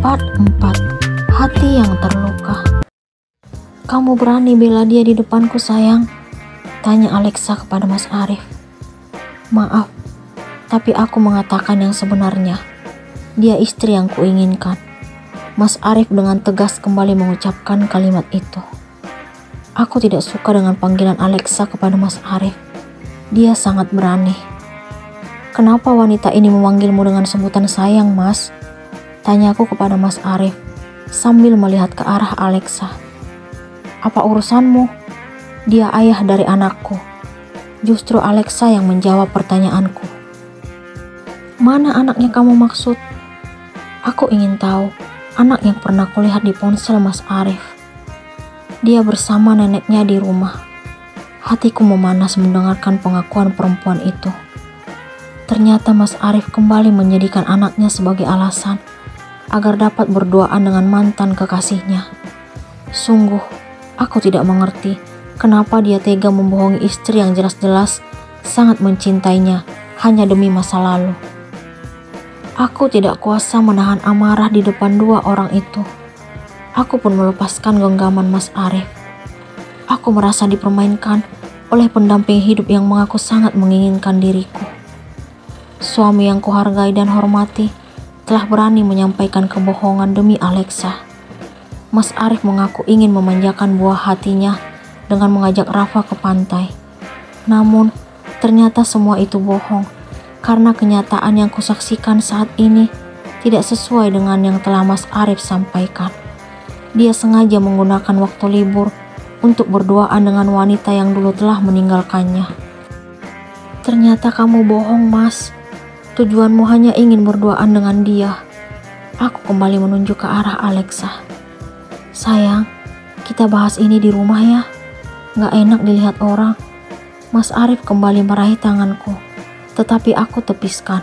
Part 4. Hati yang terluka. "Kamu berani bela dia di depanku, sayang?" tanya Alexa kepada Mas Arif. "Maaf, tapi aku mengatakan yang sebenarnya. Dia istri yang kuinginkan." Mas Arif dengan tegas kembali mengucapkan kalimat itu. Aku tidak suka dengan panggilan Alexa kepada Mas Arif. Dia sangat berani. "Kenapa wanita ini memanggilmu dengan sebutan sayang, Mas?" tanyaku kepada Mas Arif sambil melihat ke arah Alexa. "Apa urusanmu? Dia ayah dari anakku." Justru Alexa yang menjawab pertanyaanku. "Mana anaknya kamu maksud?" Aku ingin tahu anak yang pernah kulihat di ponsel Mas Arif. Dia bersama neneknya di rumah. Hatiku memanas mendengarkan pengakuan perempuan itu. Ternyata Mas Arif kembali menjadikan anaknya sebagai alasan agar dapat berduaan dengan mantan kekasihnya. Sungguh, aku tidak mengerti kenapa dia tega membohongi istri yang jelas-jelas sangat mencintainya hanya demi masa lalu. Aku tidak kuasa menahan amarah di depan dua orang itu. Aku pun melepaskan genggaman Mas Arif. Aku merasa dipermainkan oleh pendamping hidup yang mengaku sangat menginginkan diriku. Suami yang kuhargai dan hormati telah berani menyampaikan kebohongan demi Alexa. Mas Arif mengaku ingin memanjakan buah hatinya dengan mengajak Rafa ke pantai. Namun, ternyata semua itu bohong karena kenyataan yang kusaksikan saat ini tidak sesuai dengan yang telah Mas Arif sampaikan. Dia sengaja menggunakan waktu libur untuk berduaan dengan wanita yang dulu telah meninggalkannya. "Ternyata kamu bohong, Mas. Tujuanmu hanya ingin berduaan dengan dia." Aku kembali menunjuk ke arah Alexa. "Sayang, kita bahas ini di rumah ya. Gak enak dilihat orang." Mas Arif kembali meraih tanganku, tetapi aku tepiskan.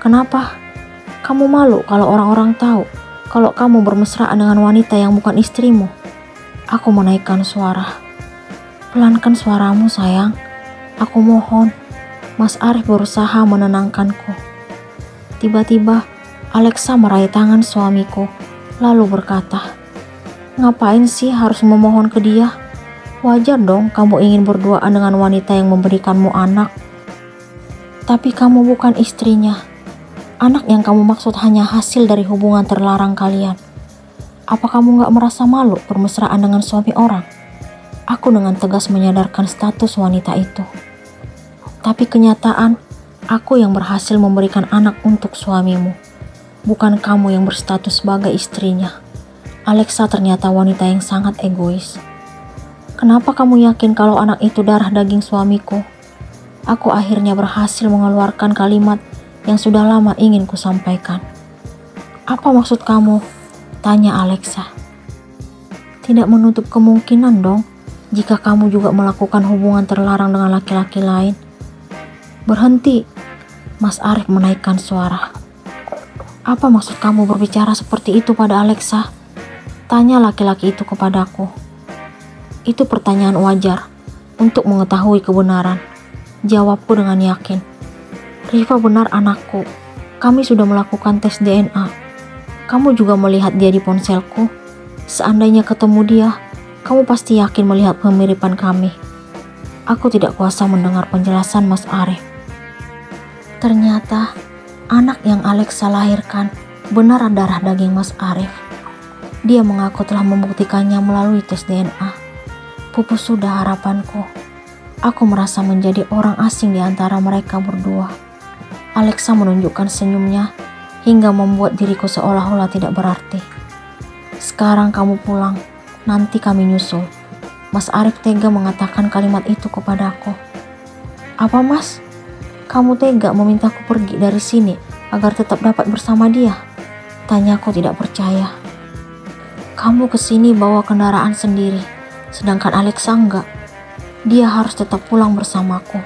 "Kenapa? Kamu malu kalau orang-orang tahu kalau kamu bermesraan dengan wanita yang bukan istrimu?" Aku menaikkan suara. "Pelankan suaramu, sayang. Aku mohon." Mas Arif berusaha menenangkanku. Tiba-tiba Alexa meraih tangan suamiku lalu berkata, "Ngapain sih harus memohon ke dia? Wajar dong kamu ingin berduaan dengan wanita yang memberikanmu anak. Tapi kamu bukan istrinya. Anak yang kamu maksud hanya hasil dari hubungan terlarang kalian. Apa kamu gak merasa malu bermesraan dengan suami orang?" Aku dengan tegas menyadarkan status wanita itu. "Tapi kenyataan, aku yang berhasil memberikan anak untuk suamimu. Bukan kamu yang berstatus sebagai istrinya." Alexa ternyata wanita yang sangat egois. "Kenapa kamu yakin kalau anak itu darah daging suamiku?" Aku akhirnya berhasil mengeluarkan kalimat yang sudah lama ingin kusampaikan. "Apa maksud kamu?" tanya Alexa. "Tidak menutup kemungkinan dong jika kamu juga melakukan hubungan terlarang dengan laki-laki lain." "Berhenti!" Mas Arif menaikkan suara. "Apa maksud kamu berbicara seperti itu pada Alexa?" tanya laki-laki itu kepadaku. "Itu pertanyaan wajar untuk mengetahui kebenaran," jawabku dengan yakin. "Rifa benar anakku. Kami sudah melakukan tes DNA. Kamu juga melihat dia di ponselku. Seandainya ketemu dia, kamu pasti yakin melihat kemiripan kami." Aku tidak kuasa mendengar penjelasan Mas Arif. Ternyata anak yang Alexa lahirkan benar darah daging Mas Arif. Dia mengaku telah membuktikannya melalui tes DNA. Pupus sudah harapanku. Aku merasa menjadi orang asing di antara mereka berdua. Alexa menunjukkan senyumnya hingga membuat diriku seolah-olah tidak berarti. "Sekarang kamu pulang, nanti kami nyusul." Mas Arif tega mengatakan kalimat itu kepadaku. "Apa, Mas? Kamu tega memintaku pergi dari sini agar tetap dapat bersama dia?" tanyaku tidak percaya. "Kamu kesini bawa kendaraan sendiri, sedangkan Alexa enggak. Dia harus tetap pulang bersamaku."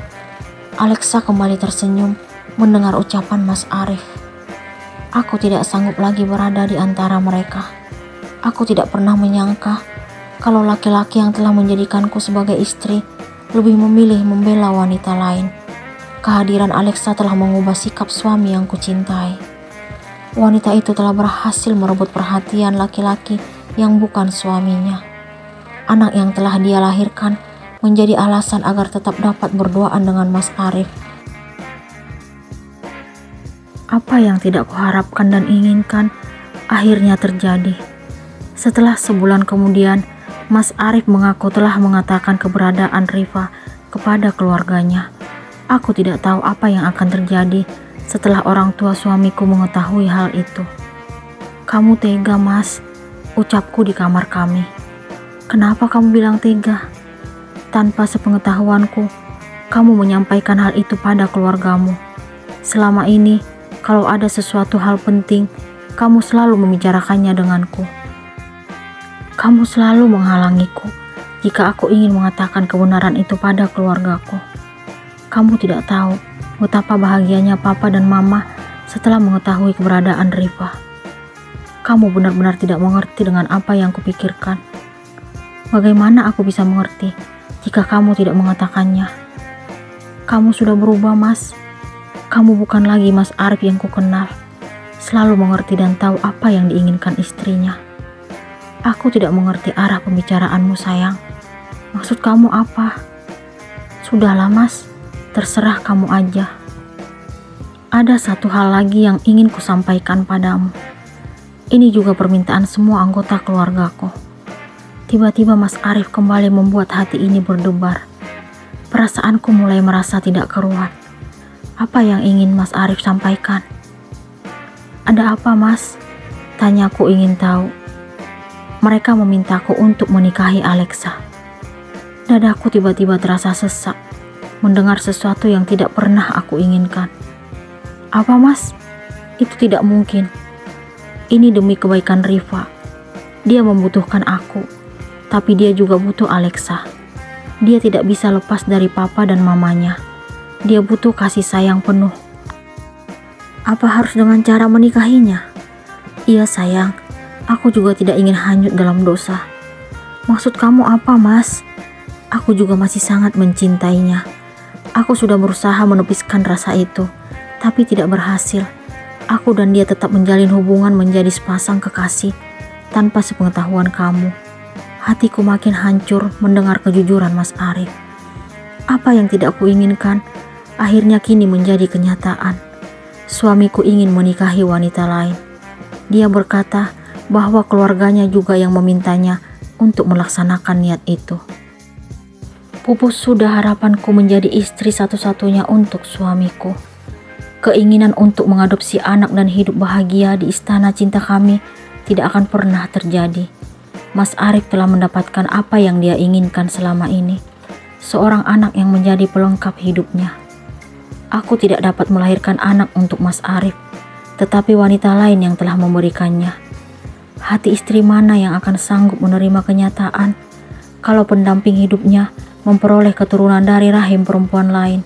Alexa kembali tersenyum mendengar ucapan Mas Arif. Aku tidak sanggup lagi berada di antara mereka. Aku tidak pernah menyangka kalau laki-laki yang telah menjadikanku sebagai istri lebih memilih membela wanita lain. Kehadiran Alexa telah mengubah sikap suami yang kucintai. wanita itu telah berhasil merebut perhatian laki-laki yang bukan suaminya. Anak yang telah dia lahirkan menjadi alasan agar tetap dapat berduaan dengan Mas Arif. Apa yang tidak kuharapkan dan inginkan akhirnya terjadi. Setelah sebulan kemudian, Mas Arif mengaku telah mengatakan keberadaan Rifa kepada keluarganya. Aku tidak tahu apa yang akan terjadi setelah orang tua suamiku mengetahui hal itu. "Kamu tega, Mas," ucapku di kamar kami. "Kenapa kamu bilang tega? Tanpa sepengetahuanku, kamu menyampaikan hal itu pada keluargamu. Selama ini, kalau ada sesuatu hal penting, kamu selalu membicarakannya denganku. Kamu selalu menghalangiku jika aku ingin mengatakan kebenaran itu pada keluargaku. Kamu tidak tahu betapa bahagianya papa dan mama setelah mengetahui keberadaan Rifa. Kamu benar-benar tidak mengerti dengan apa yang kupikirkan. Bagaimana aku bisa mengerti jika kamu tidak mengatakannya? Kamu sudah berubah, Mas. Kamu bukan lagi Mas Arif yang kukenal, selalu mengerti dan tahu apa yang diinginkan istrinya. Aku tidak mengerti arah pembicaraanmu, sayang. Maksud kamu apa?" "Sudahlah, Mas. Terserah kamu aja. Ada satu hal lagi yang ingin kusampaikan padamu. Ini juga permintaan semua anggota keluargaku." Tiba-tiba Mas Arif kembali membuat hati ini berdebar. Perasaanku mulai merasa tidak karuan. Apa yang ingin Mas Arif sampaikan? "Ada apa, Mas?" tanyaku ingin tahu. "Mereka memintaku untuk menikahi Alexa." Dadaku tiba-tiba terasa sesak mendengar sesuatu yang tidak pernah aku inginkan. "Apa, Mas? Itu tidak mungkin. Ini demi kebaikan Rifa. Dia membutuhkan aku, tapi dia juga butuh Alexa. Dia tidak bisa lepas dari papa dan mamanya. Dia butuh kasih sayang penuh." "Apa harus dengan cara menikahinya?" "Iya, sayang. Aku juga tidak ingin hanyut dalam dosa." "Maksud kamu apa, Mas?" "Aku juga masih sangat mencintainya. Aku sudah berusaha menepiskan rasa itu, tapi tidak berhasil. Aku dan dia tetap menjalin hubungan menjadi sepasang kekasih tanpa sepengetahuan kamu. Hatiku makin hancur mendengar kejujuran Mas Arif. Apa yang tidak kuinginkan akhirnya kini menjadi kenyataan. Suamiku ingin menikahi wanita lain. Dia berkata bahwa keluarganya juga yang memintanya untuk melaksanakan niat itu. Pupus sudah harapanku menjadi istri satu-satunya untuk suamiku. Keinginan untuk mengadopsi anak dan hidup bahagia di istana cinta kami tidak akan pernah terjadi. Mas Arif telah mendapatkan apa yang dia inginkan selama ini. Seorang anak yang menjadi pelengkap hidupnya. Aku tidak dapat melahirkan anak untuk Mas Arif, tetapi wanita lain yang telah memberikannya. Hati istri mana yang akan sanggup menerima kenyataan kalau pendamping hidupnya memperoleh keturunan dari rahim perempuan lain?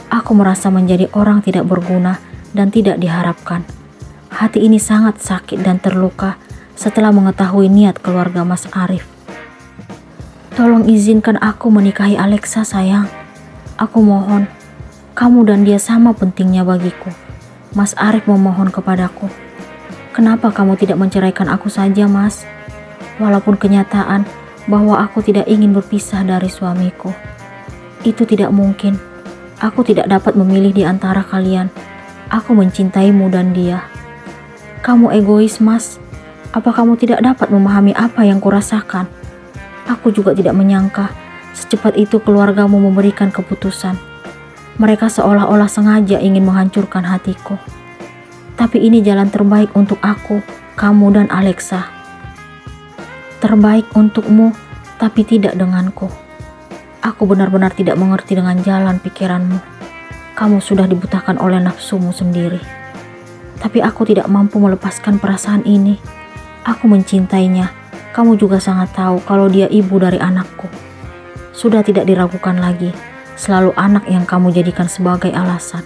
Aku merasa menjadi orang tidak berguna dan tidak diharapkan. Hati ini sangat sakit dan terluka setelah mengetahui niat keluarga Mas Arif. "Tolong izinkan aku menikahi Alexa, sayang. Aku mohon, kamu dan dia sama pentingnya bagiku." Mas Arif memohon kepadaku. "Kenapa kamu tidak menceraikan aku saja, Mas? Walaupun kenyataan bahwa aku tidak ingin berpisah dari suamiku. Itu tidak mungkin. Aku tidak dapat memilih di antara kalian. Aku mencintaimu dan dia." "Kamu egois, Mas. Apa kamu tidak dapat memahami apa yang kurasakan? Aku juga tidak menyangka secepat itu keluargamu memberikan keputusan. Mereka seolah-olah sengaja ingin menghancurkan hatiku. Tapi ini jalan terbaik untuk aku, kamu dan Alexa. Terbaik untukmu, tapi tidak denganku. Aku benar-benar tidak mengerti dengan jalan pikiranmu. Kamu sudah dibutakan oleh nafsumu sendiri. Tapi aku tidak mampu melepaskan perasaan ini. Aku mencintainya. Kamu juga sangat tahu kalau dia ibu dari anakku. Sudah tidak diragukan lagi, selalu anak yang kamu jadikan sebagai alasan.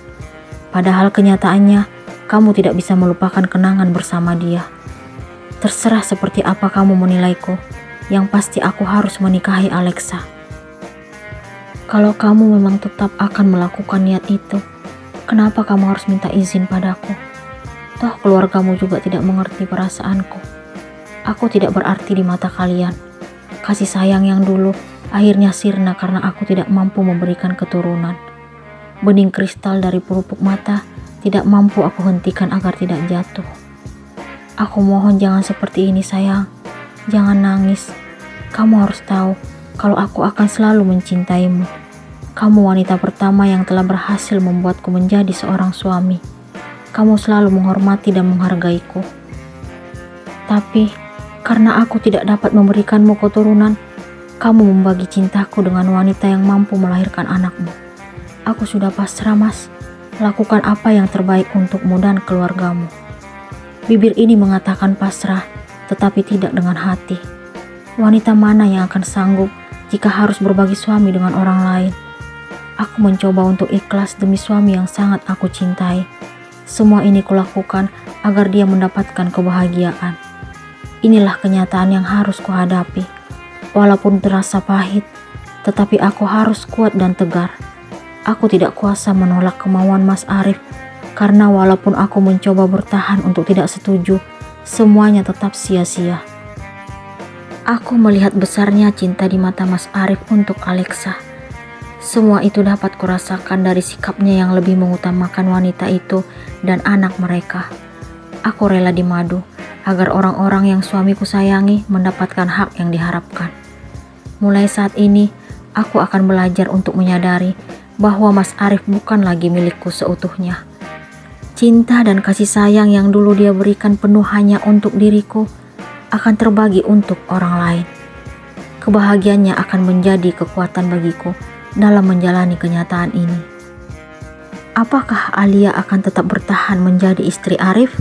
Padahal kenyataannya, kamu tidak bisa melupakan kenangan bersama dia. Terserah seperti apa kamu menilaiku, yang pasti aku harus menikahi Alexa. Kalau kamu memang tetap akan melakukan niat itu, kenapa kamu harus minta izin padaku? Toh keluargamu juga tidak mengerti perasaanku. Aku tidak berarti di mata kalian. Kasih sayang yang dulu akhirnya sirna karena aku tidak mampu memberikan keturunan. Bening kristal dari pelupuk mata tidak mampu aku hentikan agar tidak jatuh. Aku mohon jangan seperti ini sayang. Jangan nangis. Kamu harus tahu kalau aku akan selalu mencintaimu. Kamu wanita pertama yang telah berhasil membuatku menjadi seorang suami. Kamu selalu menghormati dan menghargaiku. Tapi karena aku tidak dapat memberikanmu keturunan, kamu membagi cintaku dengan wanita yang mampu melahirkan anakmu. Aku sudah pasrah, Mas. Lakukan apa yang terbaik untukmu dan keluargamu. Bibir ini mengatakan pasrah, tetapi tidak dengan hati. Wanita mana yang akan sanggup jika harus berbagi suami dengan orang lain? Aku mencoba untuk ikhlas demi suami yang sangat aku cintai. Semua ini kulakukan agar dia mendapatkan kebahagiaan. Inilah kenyataan yang harus kuhadapi. Walaupun terasa pahit, tetapi aku harus kuat dan tegar. Aku tidak kuasa menolak kemauan Mas Arif, karena walaupun aku mencoba bertahan untuk tidak setuju, semuanya tetap sia-sia. Aku melihat besarnya cinta di mata Mas Arif untuk Alexa. Semua itu dapat kurasakan dari sikapnya yang lebih mengutamakan wanita itu dan anak mereka. Aku rela dimadu agar orang-orang yang suamiku sayangi mendapatkan hak yang diharapkan. Mulai saat ini, aku akan belajar untuk menyadari bahwa Mas Arif bukan lagi milikku seutuhnya. Cinta dan kasih sayang yang dulu dia berikan penuh hanya untuk diriku akan terbagi untuk orang lain. Kebahagiaannya akan menjadi kekuatan bagiku dalam menjalani kenyataan ini. Apakah Alia akan tetap bertahan menjadi istri Arif?